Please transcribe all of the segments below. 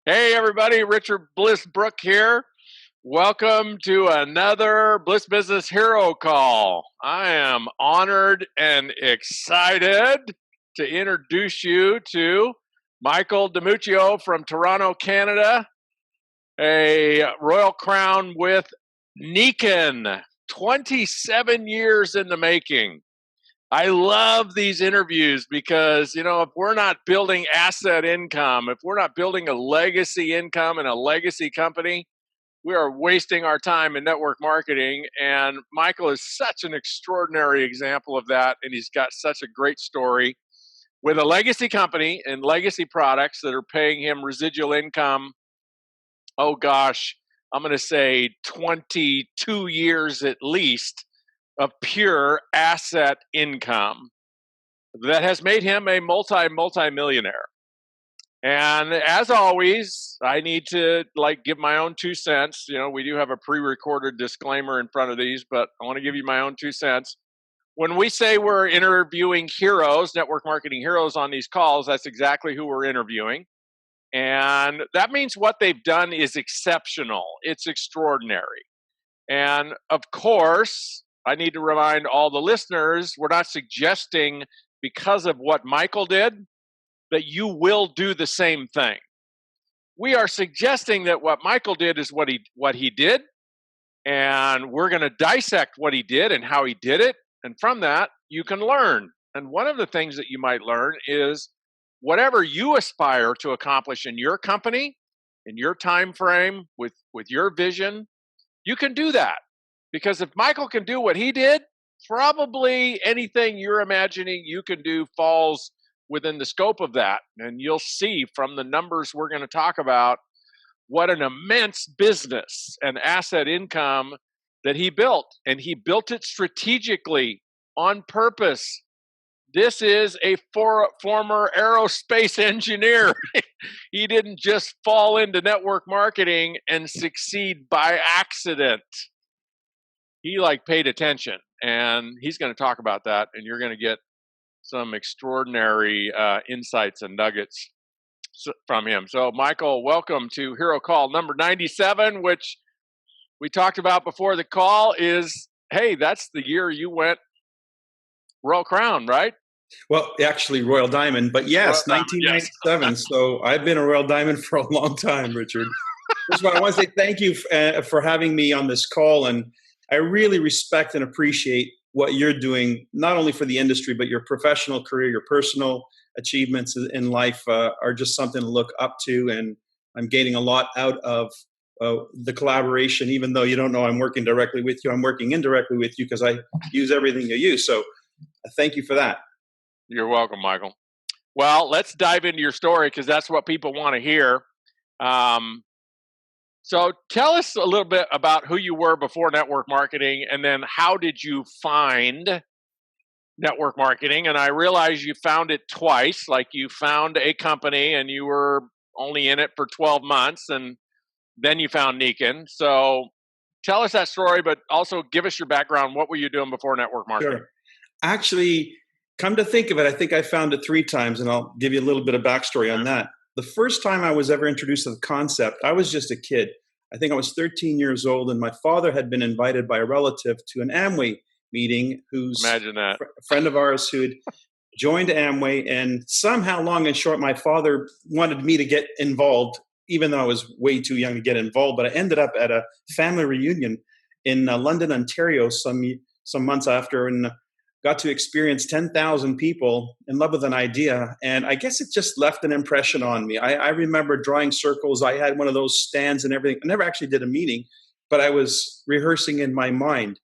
Hey everybody, Richard Bliss Brooke here. Welcome to another Bliss Business Hero Call. I am honored and excited to introduce you to Michael DiMuccio from Toronto, Canada, a Royal Crown with Nikken, 27 years in the making. I love these interviews because, if we're not building asset income, if we're not building a legacy income and a legacy company, we are wasting our time in network marketing. And Michael is such an extraordinary example of that. And he's got such a great story with a legacy company and legacy products that are paying him residual income. Oh gosh, I'm going to say 22 years at least of pure asset income that has made him a multi-millionaire. And as always, I need to give my own 2 cents. We do have a pre-recorded disclaimer in front of these, but I want to give you my own 2 cents. When we say we're interviewing heroes, network marketing heroes on these calls, that's exactly who we're interviewing. And that means what they've done is exceptional. It's extraordinary. And of course, I need to remind all the listeners, we're not suggesting because of what Michael did that you will do the same thing. We are suggesting that what Michael did is what he did, and we're going to dissect what he did and how he did it, and from that you can learn. And one of the things that you might learn is whatever you aspire to accomplish in your company, in your time frame, with your vision, you can do that. Because if Michael can do what he did, probably anything you're imagining you can do falls within the scope of that. And you'll see from the numbers we're going to talk about what an immense business and asset income that he built. And he built it strategically on purpose. This is a former aerospace engineer. He didn't just fall into network marketing and succeed by accident. He paid attention, and he's going to talk about that, and you're going to get some extraordinary insights and nuggets from him. So, Michael, welcome to Hero Call number 97, which we talked about before the call is, hey, that's the year you went Royal Crown, right? Well, actually Royal Diamond, but yes, 1997. Yes. So I've been a Royal Diamond for a long time, Richard. First of all, I want to say thank you for having me on this call. And I really respect and appreciate what you're doing, not only for the industry, but your professional career, your personal achievements in life are just something to look up to. And I'm gaining a lot out of the collaboration, even though you don't know I'm working directly with you. I'm working indirectly with you because I use everything you use. So thank you for that. You're welcome, Michael. Well, let's dive into your story because that's what people want to hear. So tell us a little bit about who you were before network marketing, and then how did you find network marketing? And I realize you found it twice, like you found a company and you were only in it for 12 months, and then you found Nikken. So tell us that story, but also give us your background. What were you doing before network marketing? Sure. Actually, come to think of it, I think I found it 3 times, and I'll give you a little bit of backstory on that. The first time I was ever introduced to the concept, I was just a kid. I think I was 13 years old, and my father had been invited by a relative to an Amway meeting who's a friend of ours who had joined Amway, and somehow, long and short, my father wanted me to get involved, even though I was way too young to get involved. But I ended up at a family reunion in London, Ontario some months after, and got to experience 10,000 people in love with an idea. And I guess it just left an impression on me. I remember drawing circles. I had one of those stands and everything. I never actually did a meeting, but I was rehearsing in my mind.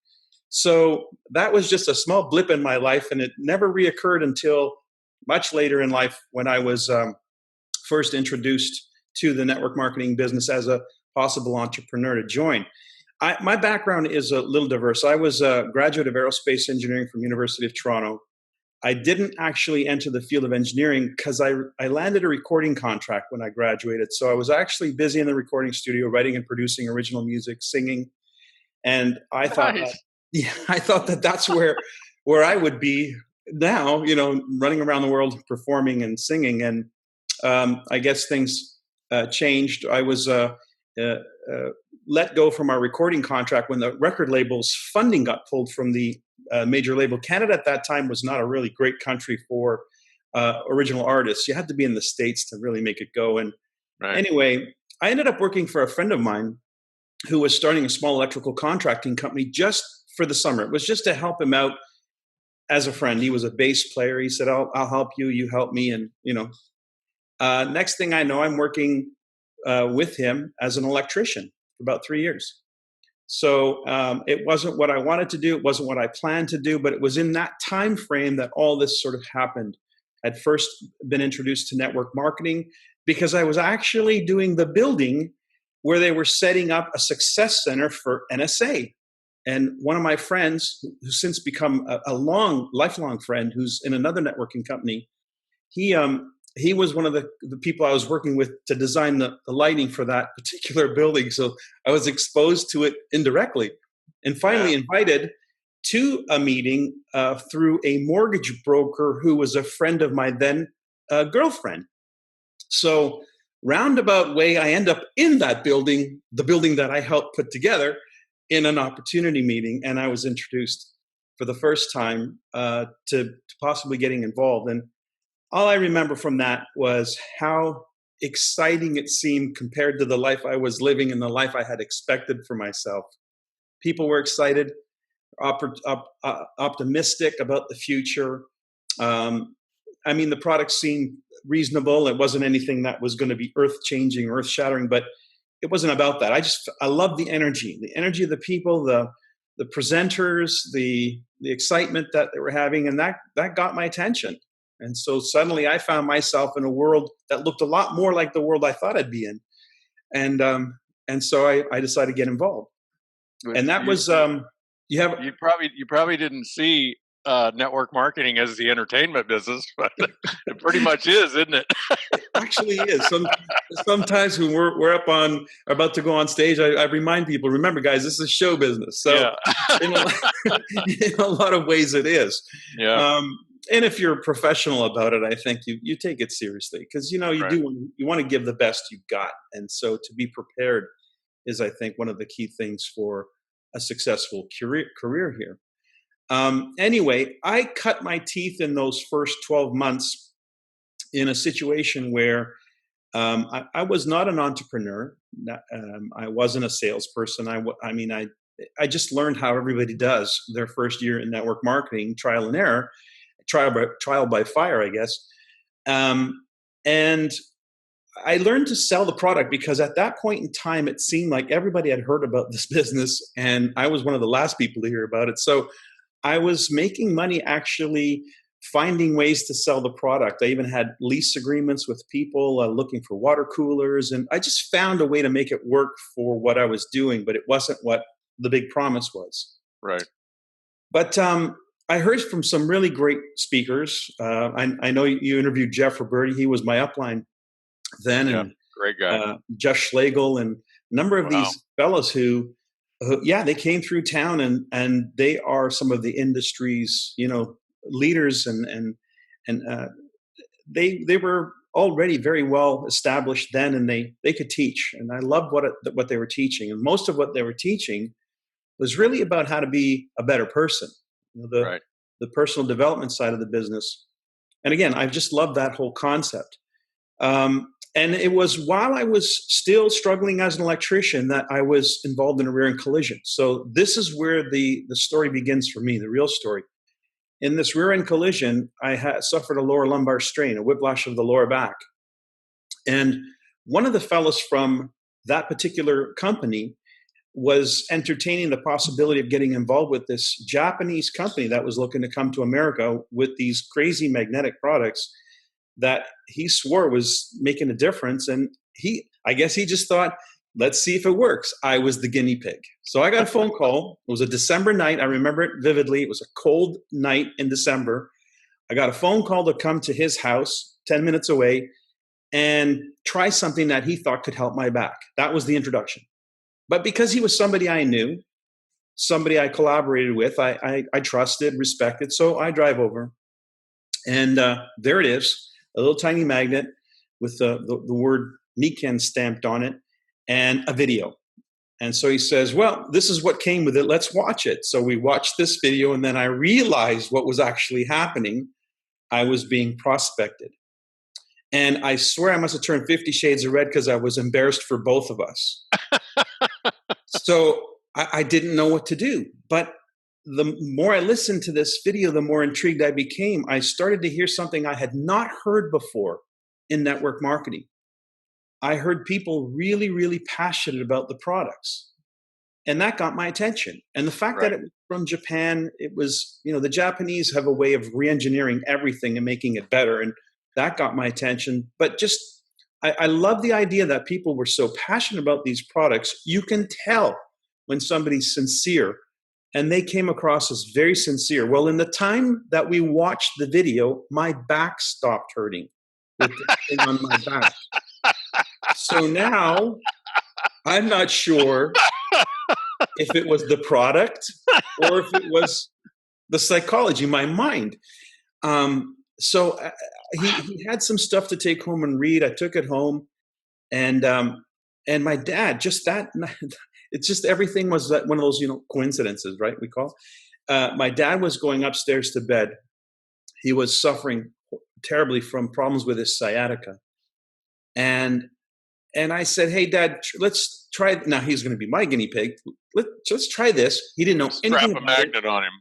So that was just a small blip in my life, and it never reoccurred until much later in life when I was first introduced to the network marketing business as a possible entrepreneur to join. My background is a little diverse. I was a graduate of aerospace engineering from University of Toronto. I didn't actually enter the field of engineering because I landed a recording contract when I graduated. So I was actually busy in the recording studio, writing and producing original music, singing. And I thought, that's where I would be now, running around the world performing and singing. And I guess things changed. I was let go from our recording contract when the record label's funding got pulled from the major label. Canada at that time was not a really great country for original artists. You had to be in the States to really make it go. And anyway, I ended up working for a friend of mine who was starting a small electrical contracting company just for the summer. It was just to help him out as a friend. He was a bass player. He said, I'll help you, you help me. And, next thing I know, I'm working with him as an electrician for about 3 years. So it wasn't what I wanted to do. It wasn't what I planned to do, but it was in that time frame that all this sort of happened. I'd first been introduced to network marketing because I was actually doing the building where they were setting up a success center for NSA. And one of my friends, who's since become a lifelong friend, who's in another networking company, he was one of the people I was working with to design the lighting for that particular building. So I was exposed to it indirectly, and finally invited to a meeting through a mortgage broker who was a friend of my then girlfriend. So roundabout way, I end up in that building, the building that I helped put together, in an opportunity meeting, and I was introduced for the first time to possibly getting involved. And all I remember from that was how exciting it seemed compared to the life I was living and the life I had expected for myself. People were excited, optimistic about the future. The product seemed reasonable. It wasn't anything that was going to be earth-changing, earth-shattering, but it wasn't about that. I loved the energy of the people, the presenters, the excitement that they were having, and that got my attention. And so suddenly I found myself in a world that looked a lot more like the world I thought I'd be in. And so I decided to get involved. And that was you probably didn't see network marketing as the entertainment business, but it pretty much is, isn't it? It actually is. Sometimes when we're about to go on stage, I remind people, remember, guys, this is show business. So in a lot of ways it is. Yeah. And if you're a professional about it, I think you take it seriously because you want to give the best you've got. And so to be prepared is, I think, one of the key things for a successful career here. Anyway, I cut my teeth in those first 12 months in a situation where I was not an entrepreneur. I wasn't a salesperson. I just learned how everybody does their first year in network marketing, trial and error, trial by fire, I guess. And I learned to sell the product because at that point in time, it seemed like everybody had heard about this business, and I was one of the last people to hear about it. So I was making money actually finding ways to sell the product. I even had lease agreements with people looking for water coolers, and I just found a way to make it work for what I was doing, but it wasn't what the big promise was. Right. But I heard from some really great speakers. I know you interviewed Jeff Roberti. He was my upline then. Yeah, and great guy. Jeff Schlegel and a number of these fellows who they came through town and they are some of the industry's, leaders and they were already very well established then, and they could teach. And I loved what they were teaching. And most of what they were teaching was really about how to be a better person, the personal development side of the business. And again, I just loved that whole concept. And it was while I was still struggling as an electrician that I was involved in a rear-end collision. So this is where the story begins for me, the real story. In this rear-end collision, I suffered a lower lumbar strain, a whiplash of the lower back. And one of the fellows from that particular company was entertaining the possibility of getting involved with this Japanese company that was looking to come to America with these crazy magnetic products that he swore was making a difference. And I guess he just thought, let's see if it works. I was the guinea pig. So I got a phone call. It was a December night. I remember it vividly. It was a cold night in December. I got a phone call to come to his house 10 minutes away and try something that he thought could help my back. That was the introduction. But because he was somebody I knew, somebody I collaborated with, I trusted, respected. So I drive over. And there it is. A little tiny magnet with the word Nikken stamped on it, and a video. And so he says, well, this is what came with it. Let's watch it. So we watched this video, and then I realized what was actually happening. I was being prospected. And I swear I must have turned 50 shades of red because I was embarrassed for both of us. So I didn't know what to do. But the more I listened to this video, the more intrigued I became. I started to hear something I had not heard before in network marketing. I heard people really, really passionate about the products. And that got my attention. And the fact that it was from Japan, it was, the Japanese have a way of re-engineering everything and making it better. And that got my attention. But just, I love the idea that people were so passionate about these products. You can tell when somebody's sincere, and they came across as very sincere. Well, in the time that we watched the video, my back stopped hurting with the thing on my back. So now I'm not sure if it was the product or if it was the psychology, my mind. So he had some stuff to take home and read. I took it home, and my dad, just that night, it's just everything was one of those coincidences, right? We call. My dad was going upstairs to bed. He was suffering terribly from problems with his sciatica, and I said, "Hey, Dad, let's try." Now he's going to be my guinea pig. Let's try this. He didn't know anything about it. Strap a magnet on him.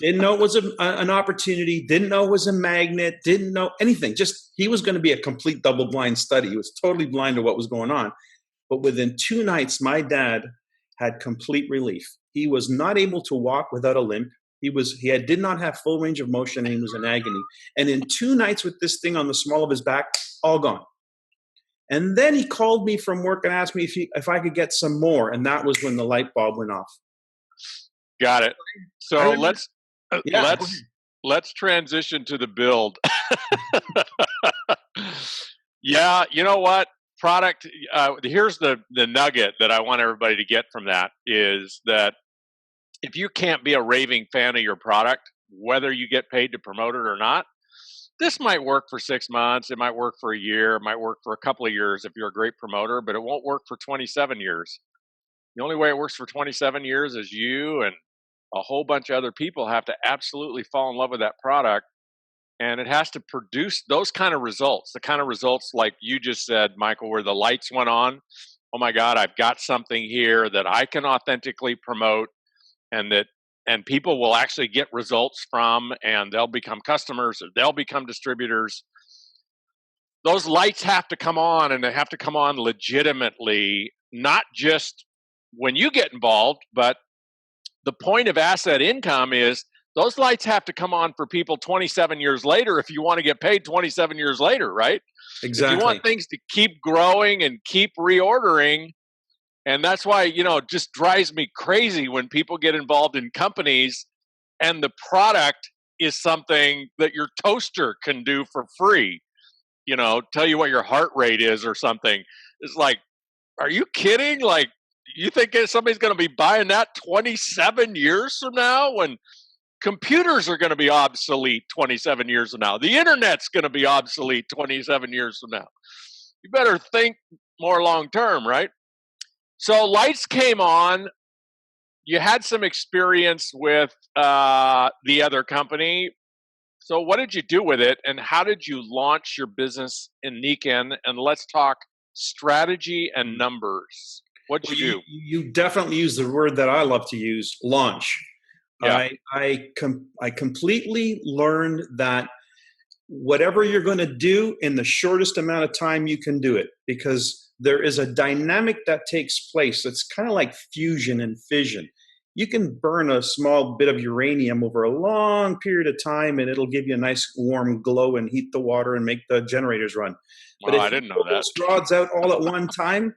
Didn't know it was an opportunity. Didn't know it was a magnet. Didn't know anything. Just he was going to be a complete double-blind study. He was totally blind to what was going on. But within 2 nights, my dad had complete relief. He was not able to walk without a limp. He did not have full range of motion, and he was in agony. And in 2 nights with this thing on the small of his back, all gone. And then he called me from work and asked me if I could get some more. And that was when the light bulb went off. Got it. So let's transition to the build. Yeah, you know what? Product. Here's the nugget that I want everybody to get from that is that if you can't be a raving fan of your product, whether you get paid to promote it or not, this might work for 6 months. It might work for a year. It might work for a couple of years if you're a great promoter, but it won't work for 27 years. The only way it works for 27 years is you and a whole bunch of other people have to absolutely fall in love with that product. And it has to produce those kind of results, the kind of results like you just said, Michael, where the lights went on. Oh my God, I've got something here that I can authentically promote and people will actually get results from, and they'll become customers or they'll become distributors. Those lights have to come on, and they have to come on legitimately, not just when you get involved, but the point of asset income is those lights have to come on for people 27 years later if you want to get paid 27 years later, right? Exactly. If you want things to keep growing and keep reordering, and that's why, it just drives me crazy when people get involved in companies and the product is something that your toaster can do for free. Tell you what your heart rate is or something. It's like, are you kidding? Like, you think somebody's going to be buying that 27 years from now when computers are going to be obsolete 27 years from now? The internet's going to be obsolete 27 years from now. You better think more long term, right? So lights came on. You had some experience with the other company. So what did you do with it, and how did you launch your business in Nikken? And let's talk strategy and numbers. What did you do? You definitely use the word that I love to use, launch. Yeah. I completely learned that whatever you're going to do in the shortest amount of time, you can do it, because there is a dynamic that takes place. It's kind of like fusion and fission. You can burn a small bit of uranium over a long period of time, and it'll give you a nice warm glow and heat the water and make the generators run. But if I didn't know that. those rods out all at one time,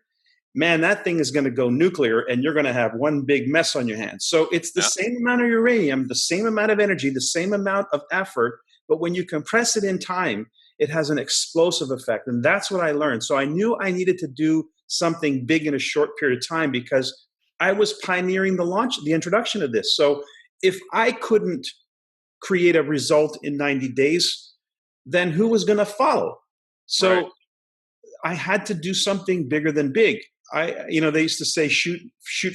man, that thing is going to go nuclear, and you're going to have one big mess on your hands. So it's the same amount of uranium, the same amount of energy, the same amount of effort, but when you compress it in time, it has an explosive effect. And that's what I learned. So I knew I needed to do something big in a short period of time because I was pioneering the introduction of this. So if I couldn't create a result in 90 days, then who was going to follow? So I had to do something bigger than big. They used to say, shoot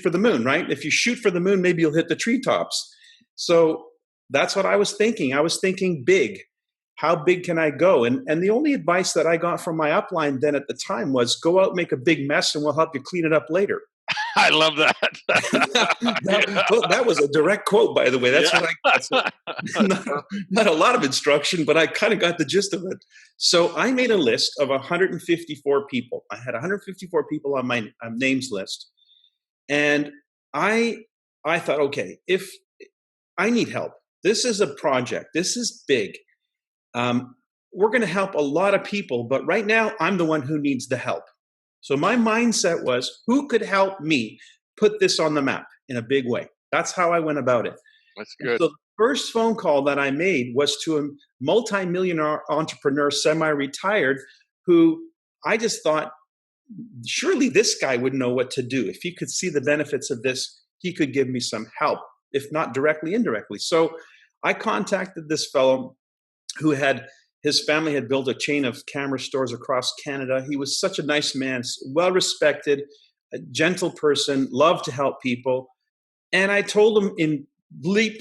for the moon, right? If you shoot for the moon, maybe you'll hit the treetops. So that's what I was thinking. I was thinking big. How big can I go? And the only advice that I got from my upline then at the time was, go out, make a big mess, and we'll help you clean it up later. I love that. That was a direct quote, by the way. That's what not a lot of instruction, but I kind of got the gist of it. So I made a list of 154 people. I had 154 people on my names list. And I thought, okay, if I need help, this is a project, this is big. We're going to help a lot of people, but right now I'm the one who needs the help. So my mindset was, who could help me put this on the map in a big way? That's how I went about it. That's good. So the first phone call that I made was to a multi-millionaire entrepreneur, semi-retired, who I just thought, surely this guy would know what to do. If he could see the benefits of this, he could give me some help, if not directly, indirectly. So I contacted this fellow who his family had built a chain of camera stores across Canada. He was such a nice man, well-respected, a gentle person, loved to help people. And I told him in bleep,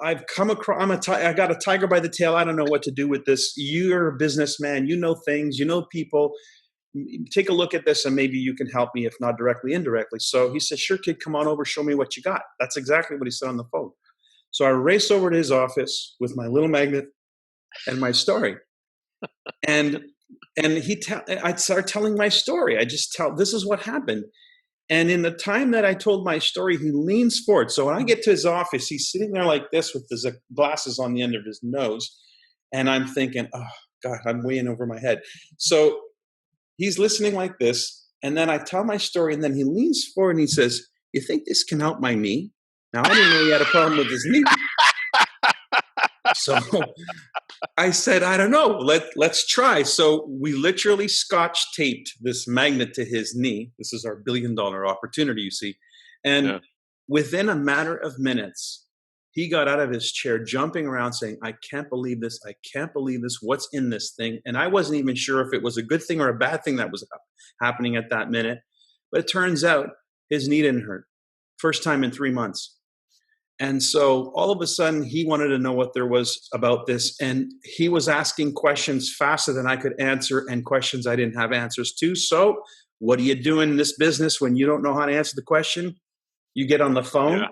I've come across, I got a tiger by the tail. I don't know what to do with this. You're a businessman. You know things. You know people. Take a look at this and maybe you can help me, if not directly, indirectly. So he said, sure, kid, come on over. Show me what you got. That's exactly what he said on the phone. So I raced over to his office with my little magnet and my story. And I started telling my story. This is what happened. And in the time that I told my story, he leans forward. So when I get to his office, he's sitting there like this with his glasses on the end of his nose. And I'm thinking, oh God, I'm way in over my head. So he's listening like this. And then I tell my story, and then he leans forward and he says, you think this can help my knee? Now, I didn't know he had a problem with his knee. So I said, I don't know. Let's try. So we literally scotch taped this magnet to his knee. This is our $1 billion opportunity, you see. And within a matter of minutes, he got out of his chair, jumping around saying, I can't believe this. I can't believe this. What's in this thing? And I wasn't even sure if it was a good thing or a bad thing that was happening at that minute. But it turns out his knee didn't hurt. First time in 3 months. And so all of a sudden, he wanted to know what there was about this. And he was asking questions faster than I could answer, and questions I didn't have answers to. So what do you do in this business when you don't know how to answer the question? You get on the phone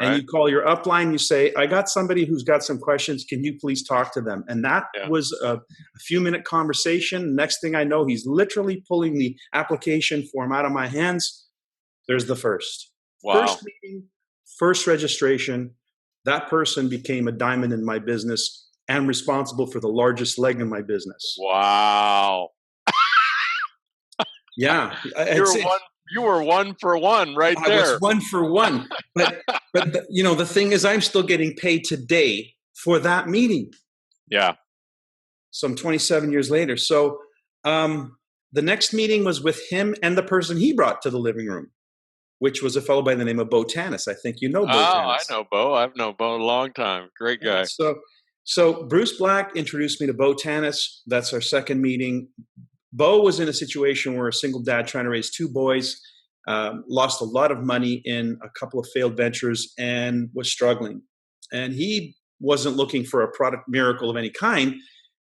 and you call your upline. You say, I got somebody who's got some questions. Can you please talk to them? And that was a few-minute conversation. Next thing I know, he's literally pulling the application form out of my hands. There's the first. Wow. First meeting. First registration, that person became a diamond in my business and responsible for the largest leg in my business. Wow. Yeah. You were one for one right there. I was 1 for 1. But the thing is, I'm still getting paid today for that meeting. Yeah. Some 27 years later. So the next meeting was with him and the person he brought to the living room, which was a fellow by the name of Bo Tanis. I think you know Bo Tanis. I know Bo. I've known Bo a long time. Great guy. So Bruce Black introduced me to Bo Tanis. That's our second meeting. Bo was in a situation where a single dad trying to raise 2 boys, lost a lot of money in a couple of failed ventures and was struggling. And he wasn't looking for a product miracle of any kind,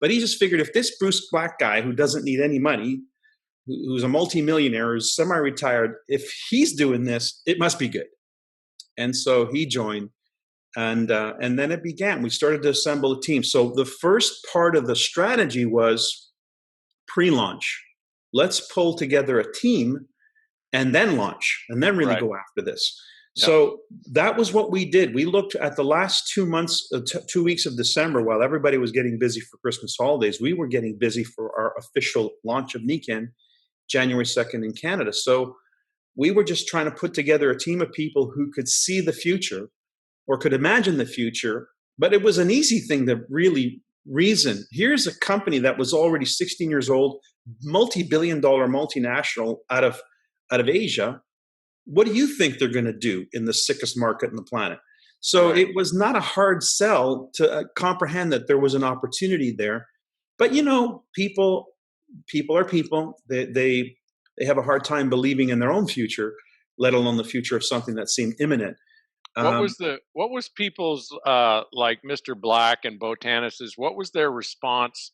but he just figured if this Bruce Black guy who doesn't need any money, who's a multimillionaire, who's semi-retired, if he's doing this, it must be good. And so he joined, and then it began. We started to assemble a team. So the first part of the strategy was pre-launch. Let's pull together a team and then launch, and then really go after this. Yep. So that was what we did. We looked at the last 2 months, 2 weeks of December, while everybody was getting busy for Christmas holidays. We were getting busy for our official launch of Nikken, January 2nd in Canada. So we were just trying to put together a team of people who could see the future or could imagine the future. But it was an easy thing to really reason. Here's a company that was already 16 years old, multi-billion-dollar multinational out of Asia. What do you think they're going to do in the sickest market on the planet? So it was not a hard sell to comprehend that there was an opportunity there. But, people people are people. They have a hard time believing in their own future, let alone the future of something that seemed imminent. What was people's like Mr. Black and Botanis's, what was their response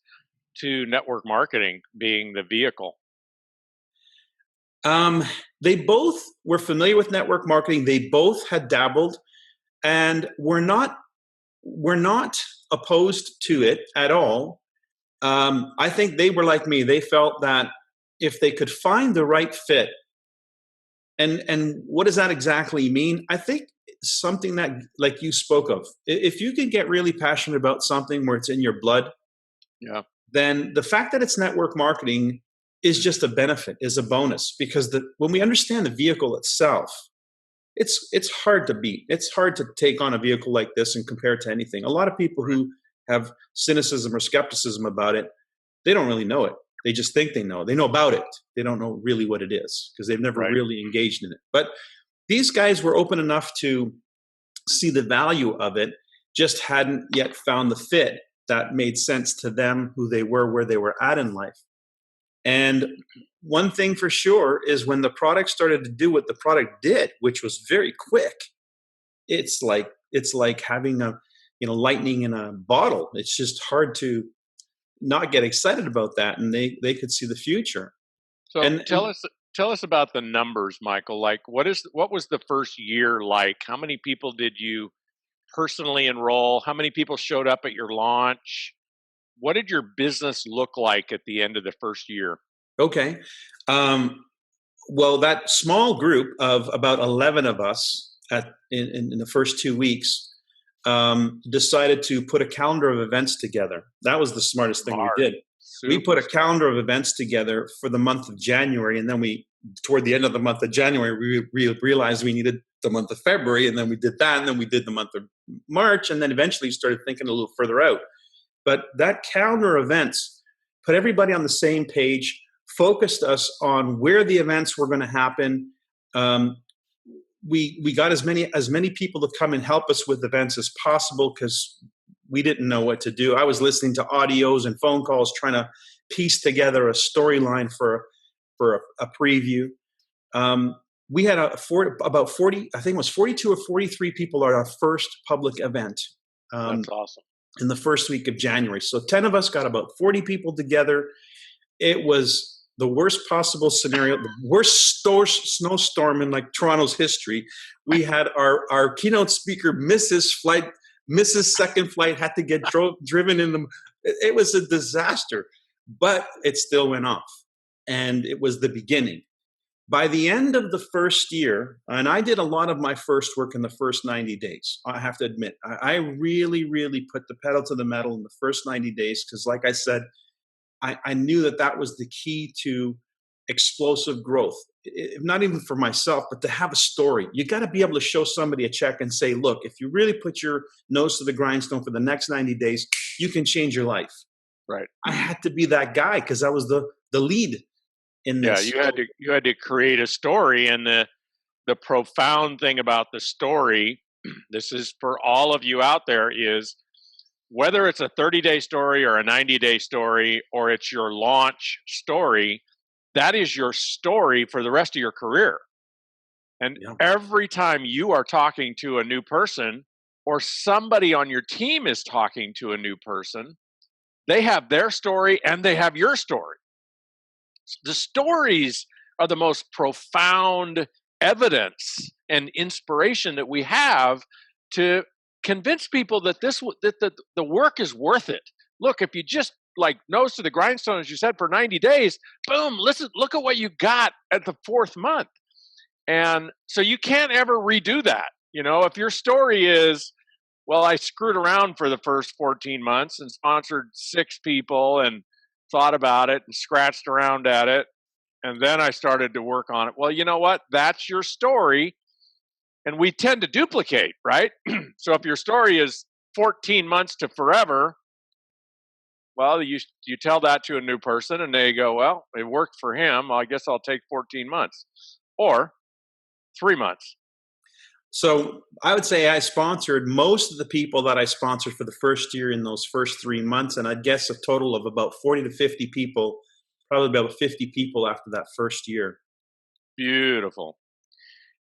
to network marketing being the vehicle? They both were familiar with network marketing. They both had dabbled, and were not opposed to it at all. I think they were like me. They felt that if they could find the right fit, and what does that exactly mean? I think something that, like you spoke of, if you can get really passionate about something where it's in your blood, Yeah. then the fact that it's network marketing is just a benefit, is a bonus, because when we understand the vehicle itself, it's hard to beat. It's hard to take on a vehicle like this and compare it to anything. A lot of people who have cynicism or skepticism about it, they don't really know it. They just think they know. They know about it. They don't know really what it is because they've never really engaged in it. But these guys were open enough to see the value of it, just hadn't yet found the fit that made sense to them, who they were, where they were at in life. And one thing for sure is when the product started to do what the product did, which was very quick, it's like having lightning in a bottle. It's just hard to not get excited about that, and they could see the future. So tell us about the numbers, Michael. Like, what was the first year like? How many people did you personally enroll? How many people showed up at your launch? What did your business look like at the end of the first year? Okay. Well, that small group of about 11 of us in the first 2 weeks decided to put a calendar of events together. That was the smartest thing we did. We put a calendar of events together for the month of January, and then toward the end of the month of January, we realized we needed the month of February, and then we did that, and then we did the month of March, and then eventually started thinking a little further out. But that calendar of events put everybody on the same page, focused us on where the events were going to happen. We got as many people to come and help us with events as possible because we didn't know what to do. I was listening to audios and phone calls, trying to piece together a storyline for a preview. We had about 40, I think it was 42 or 43 people at our first public event. That's awesome. In the first week of January. So 10 of us got about 40 people together. It was the worst possible scenario, the worst snowstorm in like Toronto's history. We had our keynote speaker miss his second flight, had to get driven in the. It was a disaster, but it still went off. And it was the beginning. By the end of the first year, and I did a lot of my first work in the first 90 days, I have to admit, I really, really put the pedal to the metal in the first 90 days because, like I said, I knew that was the key to explosive growth. Not even for myself, but to have a story. You got to be able to show somebody a check and say, look, if you really put your nose to the grindstone for the next 90 days, you can change your life. Right. I had to be that guy because I was the lead. Yeah, you had to create a story, and the profound thing about the story, this is for all of you out there, is whether it's a 30-day story or a 90-day story or it's your launch story, that is your story for the rest of your career. And every time you are talking to a new person or somebody on your team is talking to a new person, they have their story and they have your story. The stories are the most profound evidence and inspiration that we have to convince people that the work is worth it. Look, if you just like nose to the grindstone, as you said, for 90 days, boom, look at what you got at the 4th month. And so you can't ever redo that. If your story is, well, I screwed around for the first 14 months and sponsored 6 people and thought about it and scratched around at it, and then I started to work on it. Well, you know what? That's your story, and we tend to duplicate, right? So if your story is 14 months to forever, well, you tell that to a new person, and they go, well, it worked for him. Well, I guess I'll take 14 months or 3 months. So I would say I sponsored most of the people that I sponsored for the first year in those first 3 months. And I'd guess a total of about 40 to 50 people probably about 50 people after that first year. Beautiful.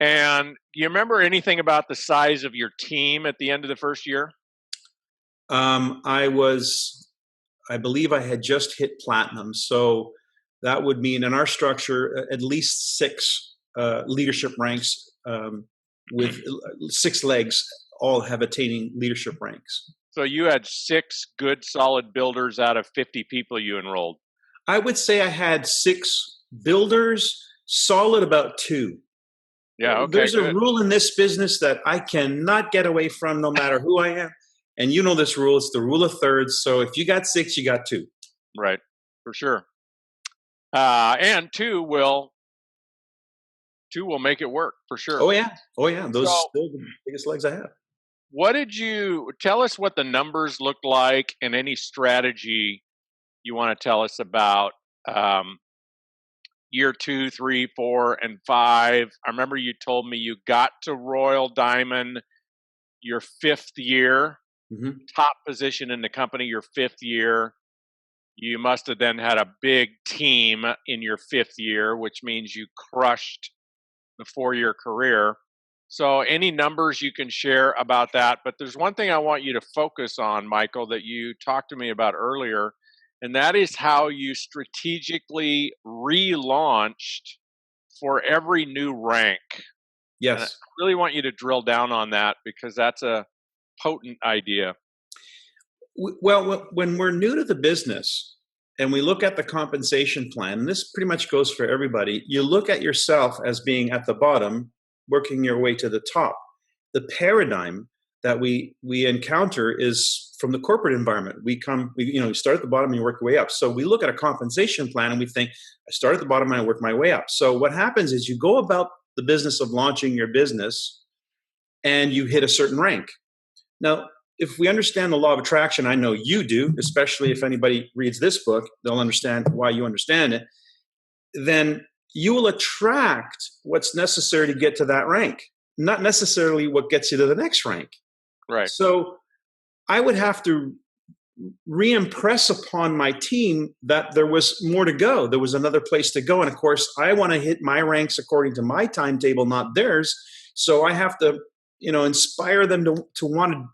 And do you remember anything about the size of your team at the end of the first year? I believe I had just hit platinum. So that would mean in our structure, at least 6 leadership ranks with 6 legs, all have attaining leadership ranks. So you had 6 good, solid builders out of 50 people you enrolled. I would say I had 6 builders, solid about 2. Yeah, okay. There's a rule in this business that I cannot get away from no matter who I am. And you know this rule, it's the rule of thirds. So if you got 6, you got 2. Right, for sure. And 2 will make it work, for sure. Oh yeah. Those are still the biggest legs I have. What did you tell us what the numbers looked like and any strategy you want to tell us about year 2, 3, 4, and 5? I remember you told me you got to Royal Diamond your 5th year, top position in the company your 5th year. You must have then had a big team in your 5th year, which means you crushed the 4-year career. So any numbers you can share about that. But there's one thing I want you to focus on, Michael, that you talked to me about earlier, and that is how you strategically relaunched for every new rank. Yes. And I really want you to drill down on that because that's a potent idea. Well, when we're new to the business and we look at the compensation plan, and this pretty much goes for everybody, you look at yourself as being at the bottom, working your way to the top. The paradigm that we encounter is from the corporate environment. We start at the bottom and you work your way up. So we look at a compensation plan and we think, I start at the bottom and I work my way up. So what happens is you go about the business of launching your business and you hit a certain rank. Now, if we understand the law of attraction, I know you do, especially if anybody reads this book, they'll understand why you understand it, then you will attract what's necessary to get to that rank, not necessarily what gets you to the next rank. Right. So I would have to re-impress upon my team that there was more to go. There was another place to go. And of course, I want to hit my ranks according to my timetable, not theirs. So I have to, inspire them to want to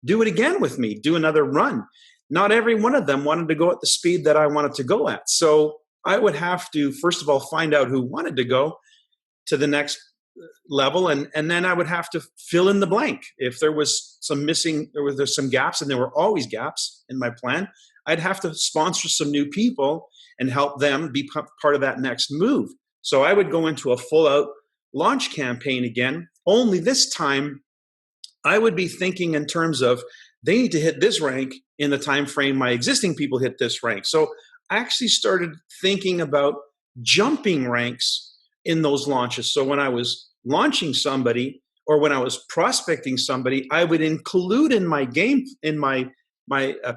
do it again with me, do another run. Not every one of them wanted to go at the speed that I wanted to go at. So I would have to, first of all, find out who wanted to go to the next level. And then I would have to fill in the blank. If there was some missing, there's some gaps, and there were always gaps in my plan, I'd have to sponsor some new people and help them be part of that next move. So I would go into a full out launch campaign again, only this time I would be thinking in terms of they need to hit this rank in the time frame my existing people hit this rank. So I actually started thinking about jumping ranks in those launches. So when I was launching somebody or when I was prospecting somebody, I would include in my game, in my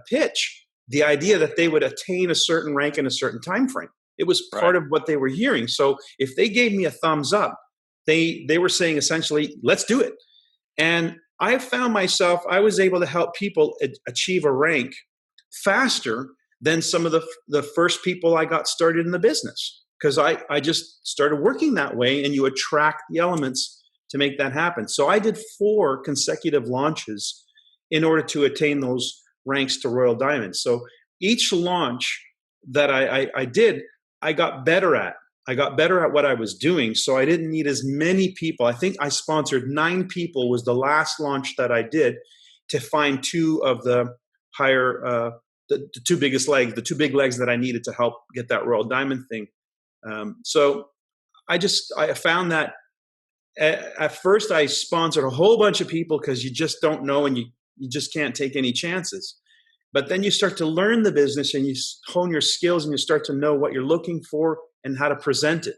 pitch, the idea that they would attain a certain rank in a certain time frame. It was part of what they were hearing. So if they gave me a thumbs up, they were saying essentially, let's do it. And I found myself, I was able to help people achieve a rank faster than some of the first people I got started in the business, because I just started working that way, and you attract the elements to make that happen. So I did 4 consecutive launches in order to attain those ranks to Royal Diamond. So each launch that I did, I got better at. I got better at what I was doing, so I didn't need as many people. I think I sponsored 9 people was the last launch that I did to find 2 of the higher, the 2 biggest legs, the 2 big legs that I needed to help get that Royal Diamond thing. So I found that at first I sponsored a whole bunch of people because you just don't know and you just can't take any chances. But then you start to learn the business and you hone your skills and you start to know what you're looking for and how to present it.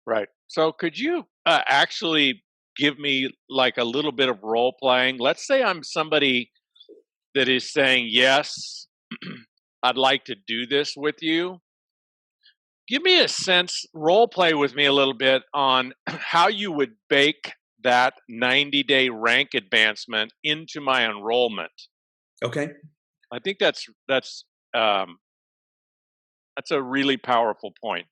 Right. So could you actually give me like a little bit of role playing? Let's say I'm somebody that is saying, yes, I'd like to do this with you. Give me a sense, role play with me a little bit on how you would bake that 90-day rank advancement into my enrollment. Okay. I think that's That's a really powerful point.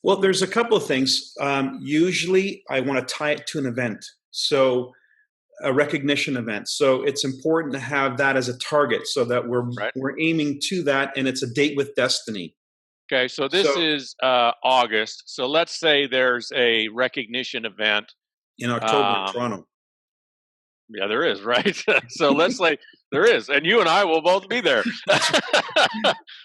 Well, there's a couple of things. Usually I want to tie it to an event. So a recognition event. So it's important to have that as a target so that Right. we're aiming to that, and it's a date with destiny. Okay, so this So is August. So let's say there's a recognition event. in October in Um, Toronto. yeah, there is, right? So let's say there is, and you and I will both be there.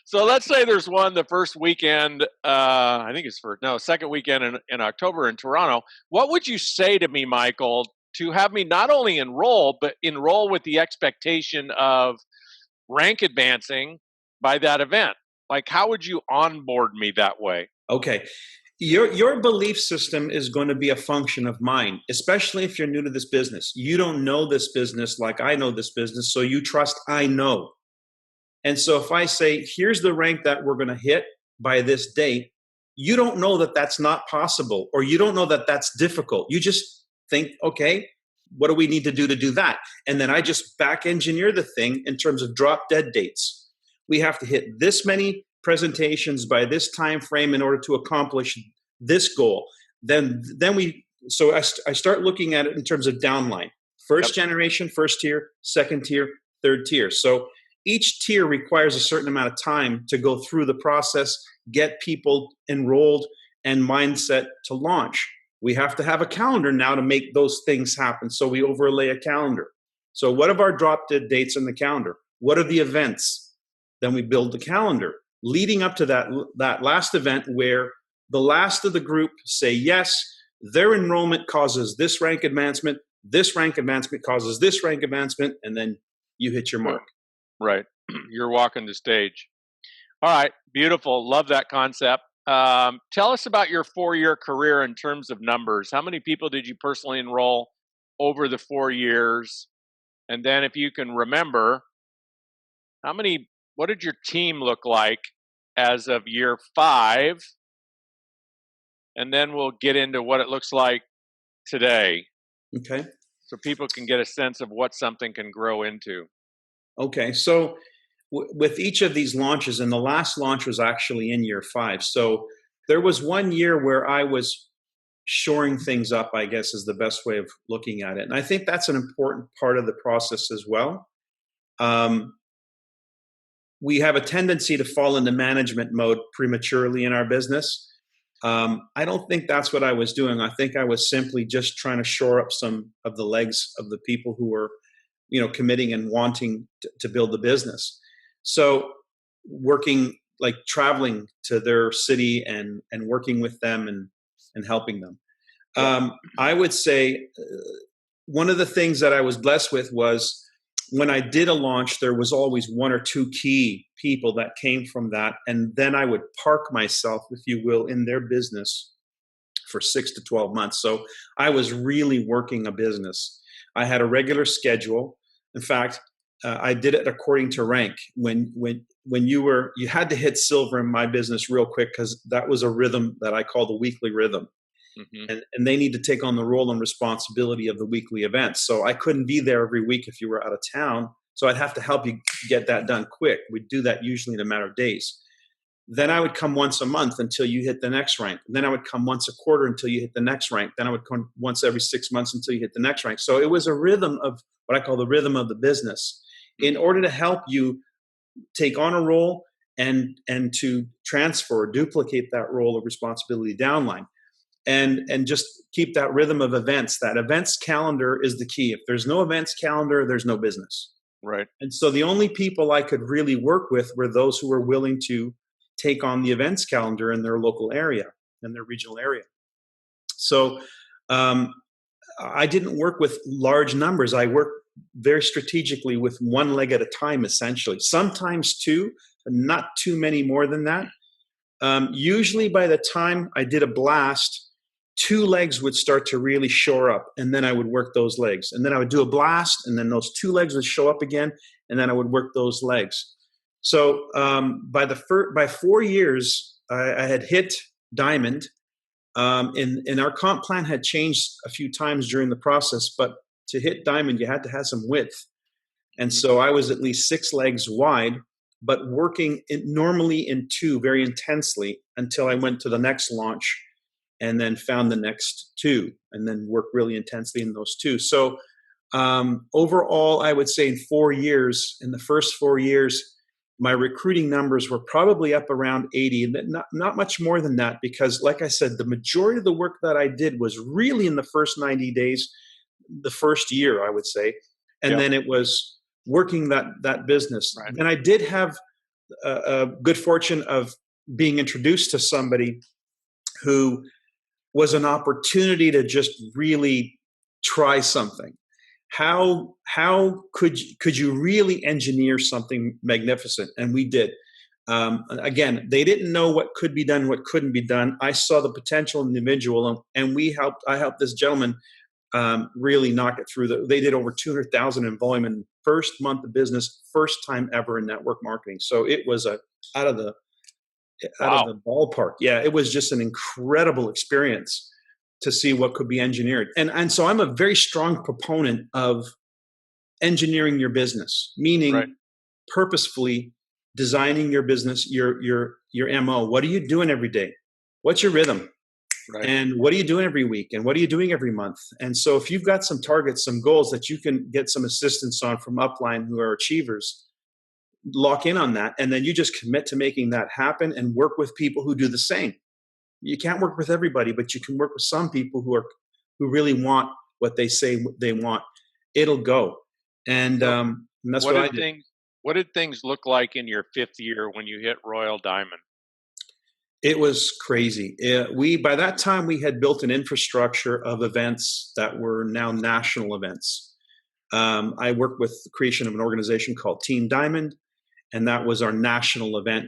So let's say there's one the first weekend. I think it's second weekend in October in Toronto. What would you say to me, Michael, to have me not only enroll, but enroll with the expectation of rank advancing by that event? Like, how would you onboard me that way? Okay. Your belief system is going to be a function of mine, especially if you're new to this business. You don't know this business like I know this business, so you trust I know. And so if I say, here's the rank that we're going to hit by this date, you don't know that that's not possible, or you don't know that that's difficult. You just think, okay, what do we need to do that? And then I just back engineer the thing in terms of drop dead dates. We have to hit this many presentations by this time frame in order to accomplish this goal. Then I start looking at it in terms of downline. First generation, first tier, second tier, third tier. So each tier requires a certain amount of time to go through the process, get people enrolled and mindset to launch. We have to have a calendar now to make those things happen. So we overlay a calendar. So what are our drop dead dates in the calendar? What are the events? Then we build the calendar leading up to that last event where the last of the group say yes, their enrollment causes this rank advancement causes this rank advancement, and then you hit your mark. Right. You're walking the stage. All right. Beautiful. Love that concept. Tell us about your 4-year career in terms of numbers. How many people did you personally enroll over the 4 years? And then if you can remember, what did your team look like as of year 5? And then we'll get into what it looks like today. Okay. So people can get a sense of what something can grow into. Okay. So with each of these launches, and the last launch was actually in year 5. So there was 1 year where I was shoring things up, I guess is the best way of looking at it. And I think that's an important part of the process as well. We have a tendency to fall into management mode prematurely in our business. I don't think that's what I was doing. I think I was simply just trying to shore up some of the legs of the people who were, committing and wanting to build the business. So traveling to their city and working with them and helping them. I would say one of the things that I was blessed with was when I did a launch, there was always 1 or 2 key people that came from that. And then I would park myself, if you will, in their business for 6 to 12 months. So I was really working a business. I had a regular schedule. In fact, I did it according to rank. When you had to hit silver in my business real quick, because that was a rhythm that I call the weekly rhythm. Mm-hmm. And they need to take on the role and responsibility of the weekly events. So I couldn't be there every week if you were out of town. So I'd have to help you get that done quick. We'd do that usually in a matter of days. Then I would come once a month until you hit the next rank. And then I would come once a quarter until you hit the next rank. Then I would come once every 6 months until you hit the next rank. So it was a rhythm of what I call the rhythm of the business. In order to help you take on a role and to transfer, duplicate that role of responsibility downline. And just keep that rhythm of events. That events calendar is the key. If there's no events calendar, there's no business. Right. And so the only people I could really work with were those who were willing to take on the events calendar in their local area, in their regional area. So I didn't work with large numbers. I worked very strategically with 1 leg at a time, essentially. Sometimes 2, but not too many more than that. Usually by the time I did a blast, 2 legs would start to really shore up, and then I would work those legs. And then I would do a blast, and then those 2 legs would show up again, and then I would work those legs. So by 4 years, I had hit diamond, and our comp plan had changed a few times during the process, but to hit diamond, you had to have some width. And so I was at least 6 legs wide but working normally in two very intensely until I went to the next launch and then found the next two and then worked really intensely in those two. So overall, I would say in the first 4 years, my recruiting numbers were probably up around 80, not much more than that, because like I said, the majority of the work that I did was really in the first 90 days, the first year, I would say. And then it was working that business. Right. And I did have a good fortune of being introduced to somebody who was an opportunity to just really try something. How could you really engineer something magnificent? And we did. Again, they didn't know what could be done, what couldn't be done. I saw the potential in the individual, and I helped this gentleman really knock it through. They did over 200,000 in volume in first month of business, first time ever in network marketing. So it was out of the ballpark. Yeah, it was just an incredible experience to see what could be engineered. And so I'm a very strong proponent of engineering your business, meaning purposefully designing your business, your MO. What are you doing every day? What's your rhythm? Right. And what are you doing every week? And what are you doing every month? And so if you've got some targets, some goals that you can get some assistance on from upline who are achievers, lock in on that. And then you just commit to making that happen and work with people who do the same. You can't work with everybody, but you can work with some people who really want what they say they want. It'll go. And that's what I did. What did things look like in your 5th year when you hit Royal Diamond? It was crazy. By that time, we had built an infrastructure of events that were now national events. I worked with the creation of an organization called Team Diamond, and that was our national event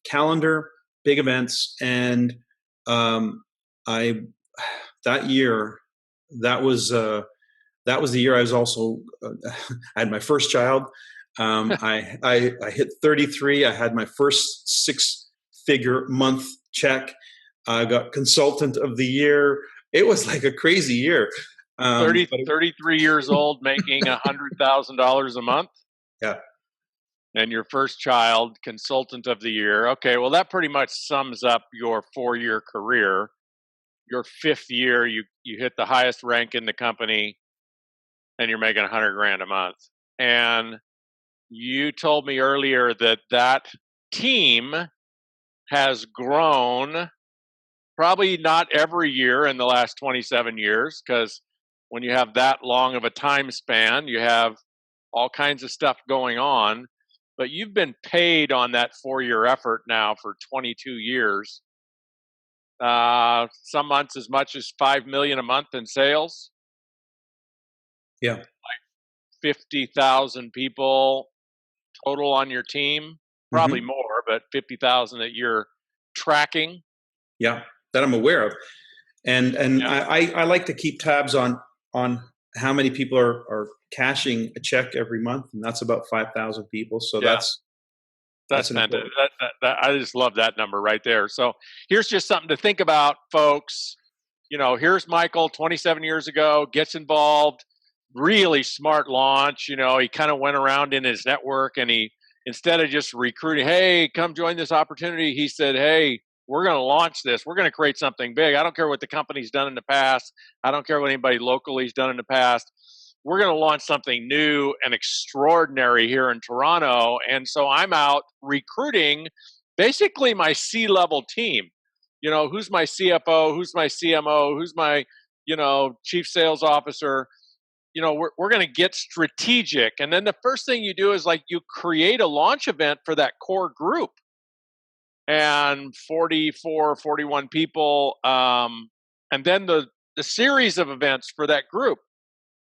calendar, big events. And that was the year I was also I had my first child. I hit 33. I had my first 6-figure month check. I got consultant of the year. It was like a crazy year. 33 years old, making $100,000 a month. Yeah. And your first child, consultant of the year. Okay, well, that pretty much sums up your 4-year career. Your 5th year, you hit the highest rank in the company, and you're making $100,000 a month. And you told me earlier that team has grown, probably not every year in the last 27 years, because when you have that long of a time span, you have all kinds of stuff going on. But you've been paid on that 4-year effort now for 22 years. Some months as much as $5 million a month in sales. Yeah. Like 50,000 people total on your team. Probably more, but 50,000 that you're tracking. Yeah, that I'm aware of. And I like to keep tabs on how many people are cashing a check every month, and that's about 5,000 people. So that's fantastic. I just love that number right there. So here's just something to think about, folks. Here's Michael 27 years ago, gets involved, really smart launch. He kind of went around in his network, and he, instead of just recruiting, hey, come join this opportunity, he said, hey, we're going to launch this. We're going to create something big. I don't care what the company's done in the past. I don't care what anybody locally has done in the past. We're going to launch something new and extraordinary here in Toronto. And so I'm out recruiting basically my C-level team. Who's my CFO? Who's my CMO? Who's my, chief sales officer? We're going to get strategic. And then the first thing you do is you create a launch event for that core group. And 44, 41 people, and then the series of events for that group.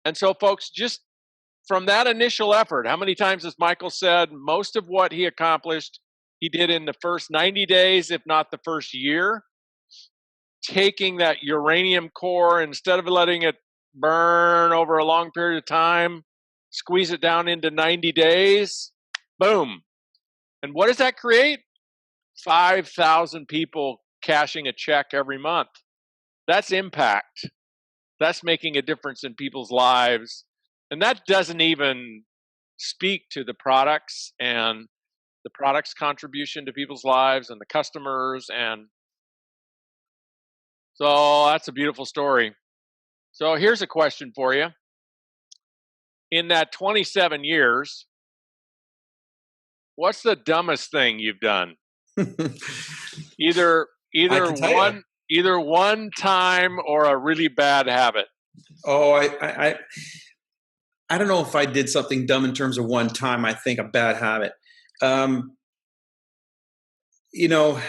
And so, folks, just from that initial effort, how many times has Michael said most of what he accomplished, he did in the first 90 days, if not the first year, taking that uranium core, instead of letting it burn over a long period of time, squeeze it down into 90 days, boom. And what does that create? 5,000 people cashing a check every month. That's impact. That's making a difference in people's lives. And that doesn't even speak to the products and the product's contribution to people's lives and the customers. And so that's a beautiful story. So here's a question for you. In that 27 years, what's the dumbest thing you've done? Either one time or a really bad habit. Oh, I don't know if I did something dumb in terms of one time. I think a bad habit. You know,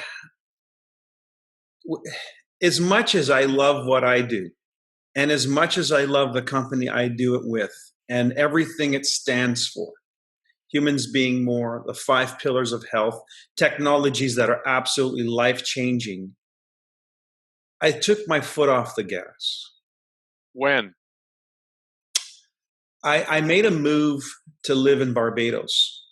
as much as I love what I do, and as much as I love the company I do it with, and everything it stands for, humans being more, the 5 pillars of health, technologies that are absolutely life-changing, I took my foot off the gas. When? I made a move to live in Barbados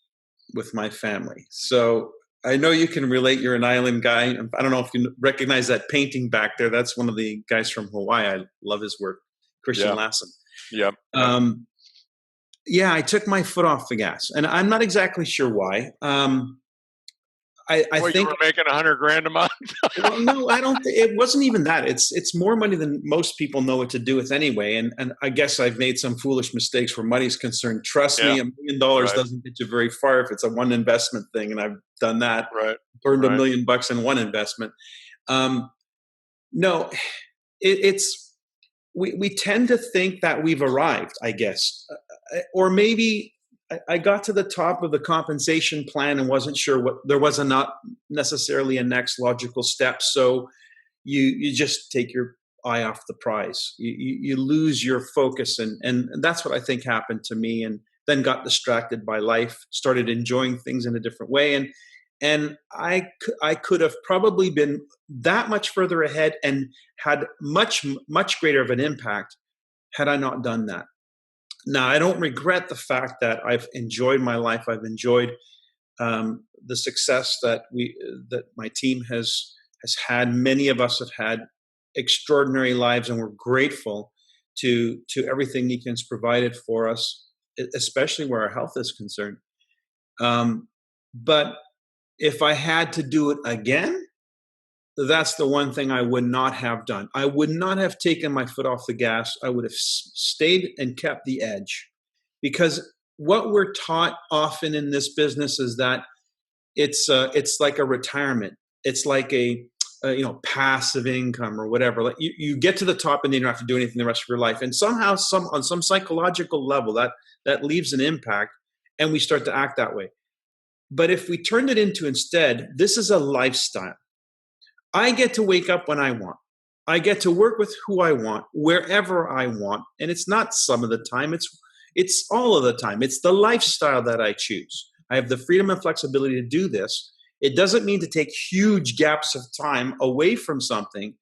with my family. So I know you can relate. You're an island guy. I don't know if you recognize that painting back there. That's one of the guys from Hawaii. I love his work, Christian Lassen. Yep. Yeah, I took my foot off the gas, and I'm not exactly sure why. I think you were making $100,000 a month. Well, no, I don't. It wasn't even that. It's more money than most people know what to do with anyway. And I guess I've made some foolish mistakes where money's concerned. Trust me, $1 million doesn't get you very far if it's a one investment thing. And I've done that. Burned $1 million in one investment. No, it's we tend to think that we've arrived, I guess, or maybe I got to the top of the compensation plan and wasn't sure there was not necessarily a next logical step. So you just take your eye off the prize. You lose your focus. And that's what I think happened to me, and then got distracted by life, started enjoying things in a different way. And I could have probably been that much further ahead and had much, much greater of an impact had I not done that. Now, I don't regret the fact that I've enjoyed my life. I've enjoyed the success that my team has had. Many of us have had extraordinary lives, and we're grateful to everything Nikken's provided for us, especially where our health is concerned. But if I had to do it again, that's the one thing I would not have done. I would not have taken my foot off the gas. I would have stayed and kept the edge, because what we're taught often in this business is that it's like a retirement. It's like a passive income or whatever. Like you get to the top and then you don't have to do anything the rest of your life. And somehow, on some psychological level, that leaves an impact, and we start to act that way. But if we turned it into, instead, this is a lifestyle. I get to wake up when I want. I get to work with who I want, wherever I want. And it's not some of the time, it's all of the time. It's the lifestyle that I choose. I have the freedom and flexibility to do this. It doesn't mean to take huge gaps of time away from something.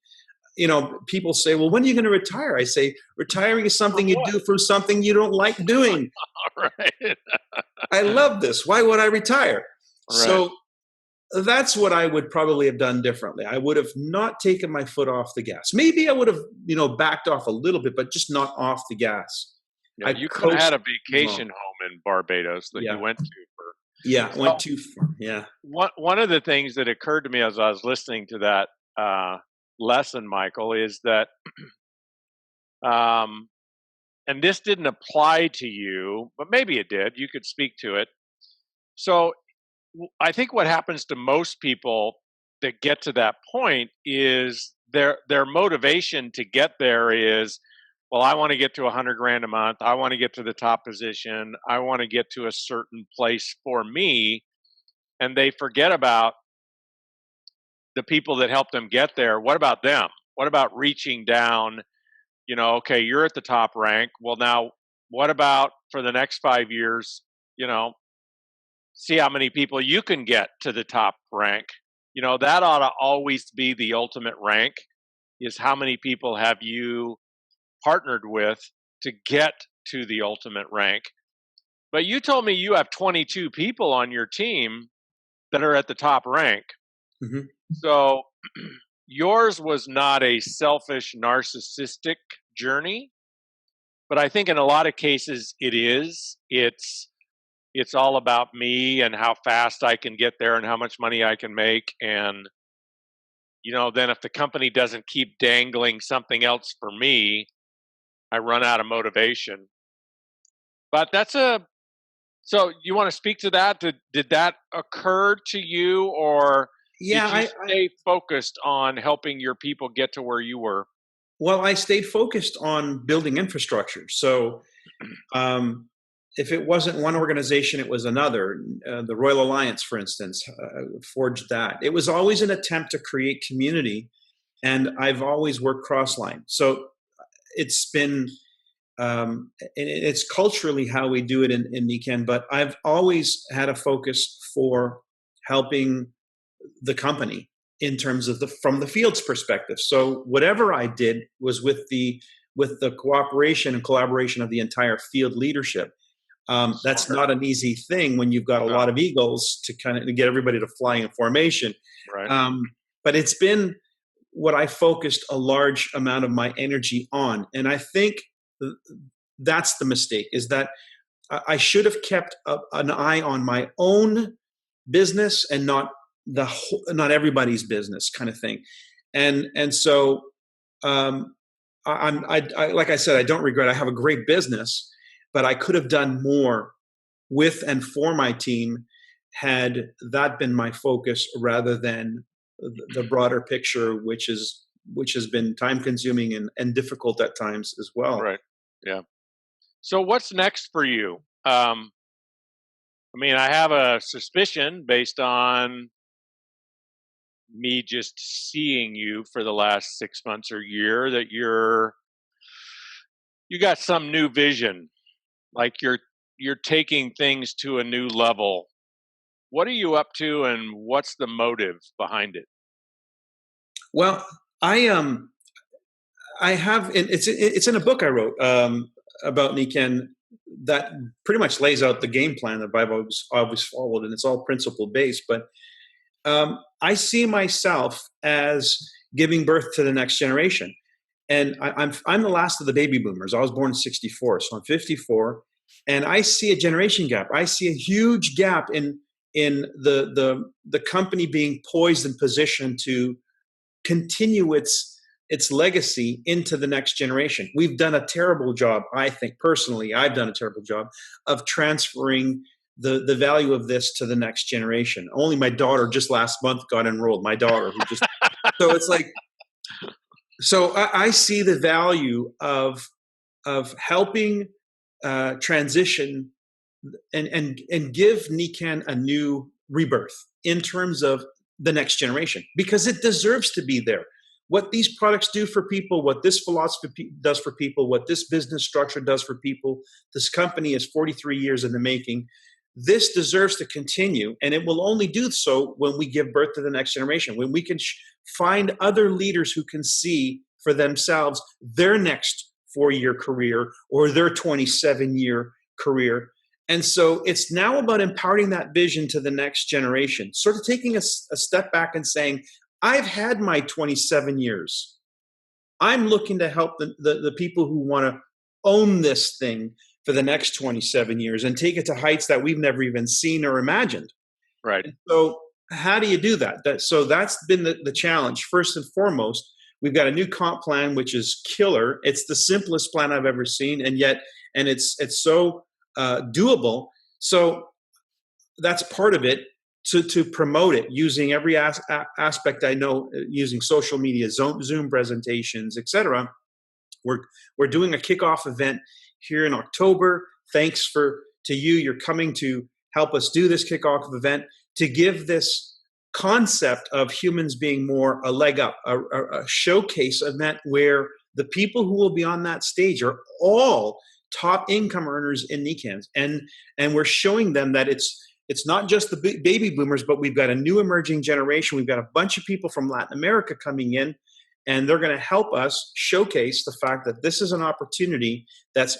People say, well, when are you going to retire? I say, retiring is something you do for something you don't like doing. Right. I love this. Why would I retire? Right. So that's what I would probably have done differently. I would have not taken my foot off the gas. Maybe I would have, backed off a little bit, but just not off the gas. Yeah, you could have had a vacation home in Barbados that you went to for. Went too far. Yeah. One of the things that occurred to me as I was listening to that lesson, Michael, is that, and this didn't apply to you, but maybe it did. You could speak to it. So I think what happens to most people that get to that point is their motivation to get there is, well, I want to get to $100,000 a month. I want to get to the top position. I want to get to a certain place for me. And they forget about the people that help them get there. What about them? What about reaching down? Okay, you're at the top rank. Well, now what about for the next 5 years, see how many people you can get to the top rank. That ought to always be the ultimate rank, is how many people have you partnered with to get to the ultimate rank. But you told me you have 22 people on your team that are at the top rank. Mm-hmm. So yours was not a selfish, narcissistic journey, but I think in a lot of cases it is. It's it's all about me and how fast I can get there and how much money I can make. And, then if the company doesn't keep dangling something else for me, I run out of motivation. But so you want to speak to that? Did that occur to you, or Yeah, did you stay focused on helping your people get to where you were? well, I stayed focused on building infrastructure. So if it wasn't one organization, it was another. The Royal Alliance, for instance, forged that. It was always an attempt to create community, and I've always worked cross-line. So it's been, it's culturally how we do it in Nikken, but I've always had a focus for helping the company in terms of from the field's perspective. So whatever I did was with the cooperation and collaboration of the entire field leadership. That's not an easy thing when you've got a lot of eagles to kind of get everybody to fly in formation. Right. But it's been what I focused a large amount of my energy on. And I think that's the mistake, is that I should have kept an eye on my own business and not everybody's business, kind of thing. And so I like I said, I don't regret. I have a great business, but I could have done more with and for my team had that been my focus rather than the broader picture, which has been time consuming and difficult at times as well. Right. Yeah. So what's next for you? I have a suspicion based on me just seeing you for the last 6 months or year that you got some new vision, like you're taking things to a new level. What are you up to, and what's the motive behind it? Well, I have, it's in a book I wrote about Nikken that pretty much lays out the game plan that I've always followed, and it's all principle based. But I see myself as giving birth to the next generation, and I'm the last of the baby boomers. I was born in '64, so I'm 54, and I see a generation gap. I see a huge gap in the company being poised and positioned to continue its legacy into the next generation. We've done a terrible job, I think personally. I've done a terrible job of transferring the value of this to the next generation. Only my daughter just last month got enrolled. My daughter, who just so it's like, so I see the value of helping transition and give Nikken a new rebirth in terms of the next generation, because it deserves to be there. What these products do for people, what this philosophy does for people, what this business structure does for people. This company is 43 years in the making. This deserves to continue, and it will only do so when we give birth to the next generation, when we can find other leaders who can see for themselves their next 4-year career or their 27-year career. And so it's now about imparting that vision to the next generation, sort of taking a step back and saying, I've had my 27 years. I'm looking to help the people who want to own this thing for the next 27 years and take it to heights that we've never even seen or imagined. Right. And so how do you do that? So that's been the challenge. First and foremost, we've got a new comp plan, which is killer. It's the simplest plan I've ever seen, and it's so doable. So that's part of it, to promote it using every aspect I know, using social media, Zoom presentations, etc. We're doing a kickoff event here in October. Thanks to you. You're coming to help us do this kickoff event to give this concept of humans being more a leg up, a showcase event where the people who will be on that stage are all top income earners in Nikken, and we're showing them that it's not just the baby boomers, but we've got a new emerging generation. We've got a bunch of people from Latin America coming in, and they're going to help us showcase the fact that this is an opportunity that's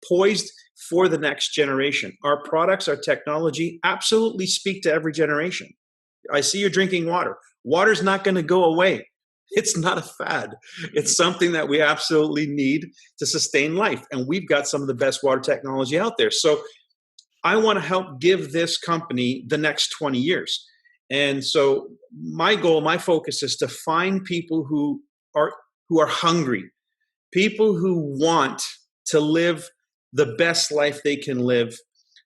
poised for the next generation. Our products, our technology absolutely speak to every generation. I see you're drinking water. Water's not going to go away. It's not a fad. It's something that we absolutely need to sustain life. And we've got some of the best water technology out there. So I want to help give this company the next 20 years. And so my goal, my focus is to find people who are hungry, people who want to live the best life they can live,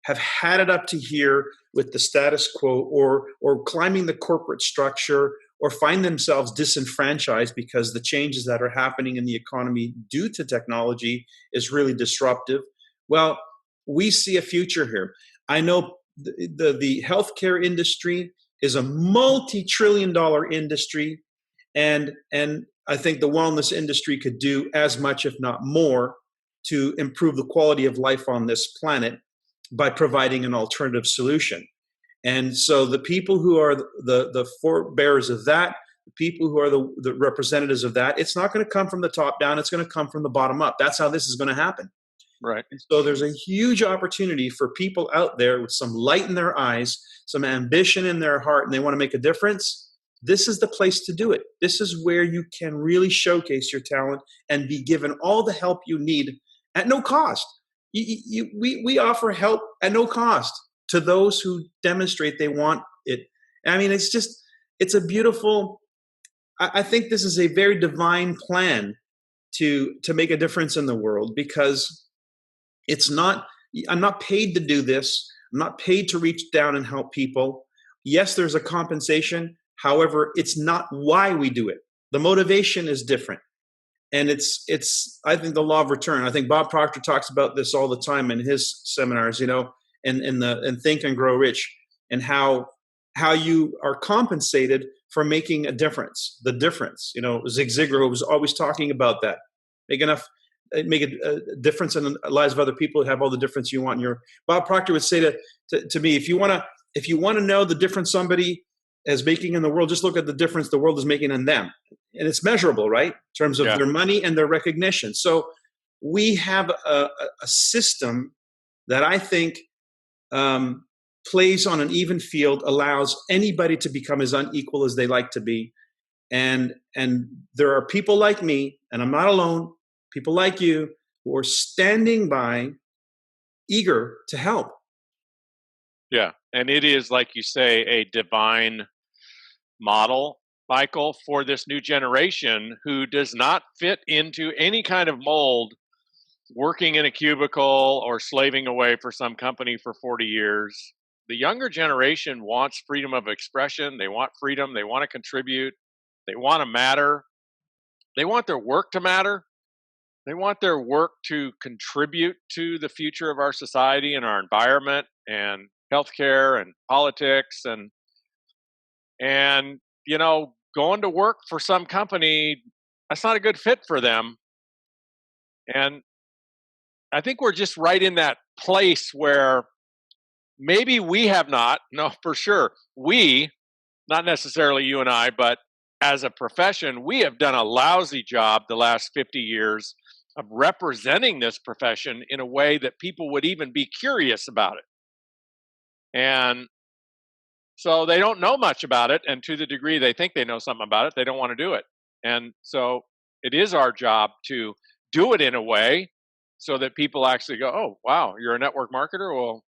have had it up to here with the status quo, or climbing the corporate structure, or find themselves disenfranchised because the changes that are happening in the economy due to technology is really disruptive. Well, we see a future here. I know the healthcare industry is a multi-trillion-dollar industry, and I think the wellness industry could do as much, if not more, to improve the quality of life on this planet by providing an alternative solution. And so the people who are the forebearers of that, the people who are the representatives of that, it's not going to come from the top down. It's going to come from the bottom up. That's how this is going to happen. Right. And so there's a huge opportunity for people out there with some light in their eyes, some ambition in their heart, and they want to make a difference. This is the place to do it. This is where you can really showcase your talent and be given all the help you need at no cost. We offer help at no cost to those who demonstrate they want it. I mean, it's a beautiful, I think this is a very divine plan to make a difference in the world, because I'm not paid to do this. I'm not paid to reach down and help people. Yes, there's a compensation. However, it's not why we do it. The motivation is different. And it's I think the law of return. I think Bob Proctor talks about this all the time in his seminars, in Think and Grow Rich, and how you are compensated for making a difference. The difference, Zig Ziglar was always talking about that. Make a difference in the lives of other people, have all the difference you want. Bob Proctor would say to me, if you want to know the difference somebody is making in the world, just look at the difference the world is making in them. And it's measurable, right? In terms of their money and their recognition. So we have a system that I think plays on an even field, allows anybody to become as unequal as they like to be. And there are people like me, and I'm not alone, people like you, who are standing by, eager to help. Yeah, and it is, like you say, a divine model, Michael, for this new generation who does not fit into any kind of mold, working in a cubicle or slaving away for some company for 40 years. The younger generation wants freedom of expression. They want freedom. They want to contribute. They want to matter. They want their work to matter. They want their work to contribute to the future of our society and our environment and healthcare and politics, and going to work for some company, that's not a good fit for them. And I think we're just right in that place where maybe we have not, no, for sure, we, not necessarily you and I, but as a profession, we have done a lousy job the last 50 years of representing this profession in a way that people would even be curious about it. And so they don't know much about it, and to the degree they think they know something about it, they don't want to do it. And so it is our job to do it in a way so that people actually go, oh, wow, you're a network marketer? Well,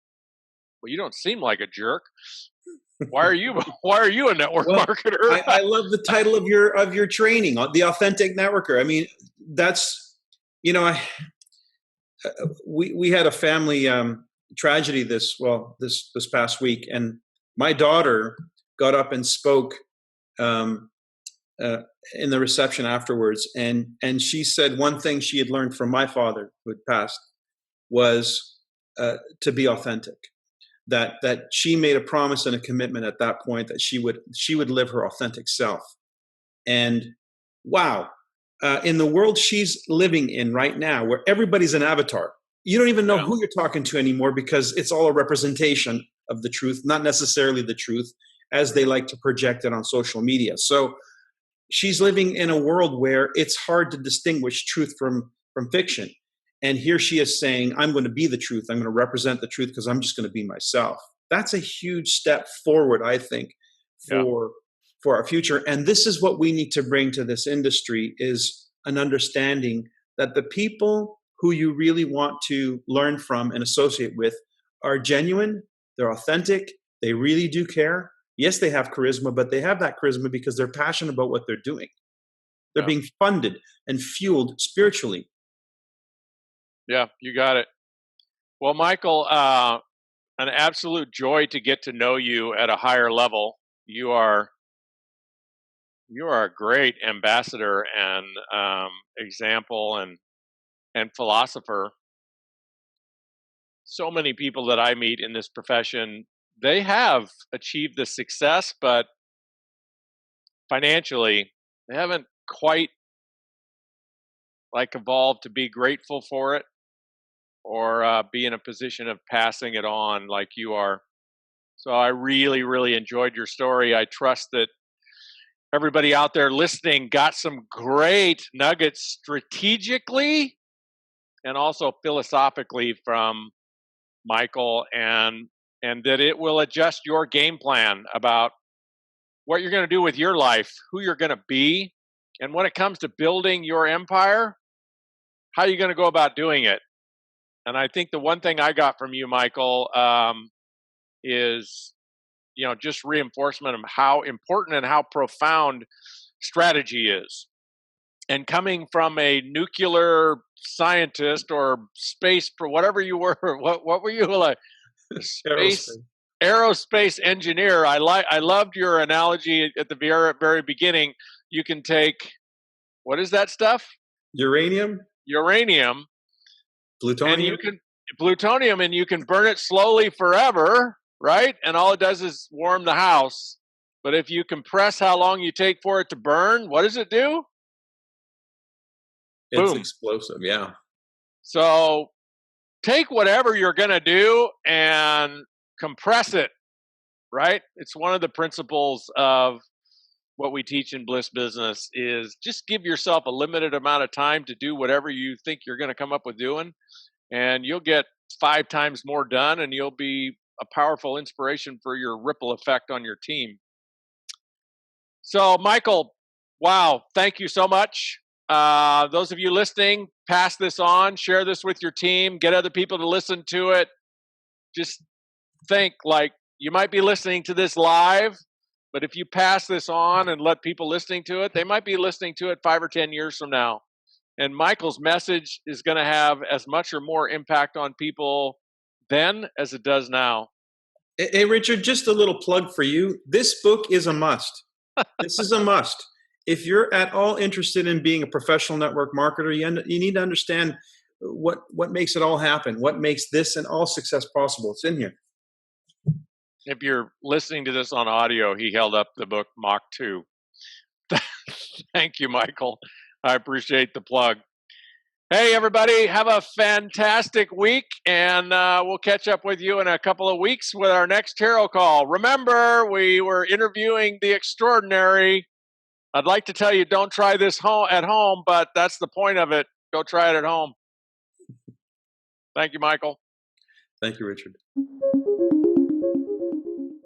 you don't seem like a jerk. Why are you a network marketer? I love the title of your training, The Authentic Networker. I mean, that's, we had a family tragedy this past week, and my daughter got up and spoke in the reception afterwards, and she said one thing she had learned from my father, who had passed, was to be authentic. That she made a promise and a commitment at that point that she would live her authentic self. And wow, in the world she's living in right now, where everybody's an avatar, you don't even know who you're talking to anymore, because it's all a representation of the truth, not necessarily the truth as they like to project it on social media. So she's living in a world where it's hard to distinguish truth from fiction. And here she is saying, I'm going to be the truth. I'm going to represent the truth because I'm just going to be myself. That's a huge step forward, I think, for our future. And this is what we need to bring to this industry, is an understanding that the people who you really want to learn from and associate with are genuine, they're authentic, they really do care. Yes, they have charisma, but they have that charisma because they're passionate about what they're doing. They're being funded and fueled spiritually. Yeah, you got it. Well, Michael, an absolute joy to get to know you at a higher level. You are a great ambassador and example and philosopher. So many people that I meet in this profession, they have achieved the success, but financially, they haven't quite evolved to be grateful for it or be in a position of passing it on like you are. So I really, really enjoyed your story. I trust that everybody out there listening got some great nuggets strategically and also philosophically from Michael, and that it will adjust your game plan about what you're going to do with your life, who you're going to be, and when it comes to building your empire, how you're going to go about doing it. And I think the one thing I got from you, Michael, is just reinforcement of how important and how profound strategy is. And coming from a nuclear scientist or space, whatever you were, what were you, like? Space aerospace engineer. I loved your analogy at the very beginning. You can take, what is that stuff? Uranium, plutonium, plutonium, and you can burn it slowly forever, right? And all it does is warm the house. But if you compress how long you take for it to burn, what does it do? It's Boom. Explosive, yeah. So take whatever you're going to do and compress it, right? It's one of the principles of what we teach in Bliss Business is just give yourself a limited amount of time to do whatever you think you're going to come up with doing, and you'll get 5 times more done, and you'll be a powerful inspiration for your ripple effect on your team. So, Michael, wow, thank you so much. Those of you listening, pass this on, share this with your team, get other people to listen to it. Just think you might be listening to this live, but if you pass this on and let people listening to it, they might be listening to it 5 or 10 years from now. And Michael's message is going to have as much or more impact on people then as it does now. Hey, Richard, just a little plug for you. This book is a must. This is a must. If you're at all interested in being a professional network marketer, you need to understand what makes it all happen, what makes this and all success possible. It's in here. If you're listening to this on audio, he held up the book Mach 2. Thank you, Michael. I appreciate the plug. Hey, everybody, have a fantastic week, and we'll catch up with you in a couple of weeks with our next tarot call. Remember, we were interviewing the extraordinary. I'd like to tell you don't try this at home, but that's the point of it. Go try it at home. Thank you, Michael. Thank you, Richard.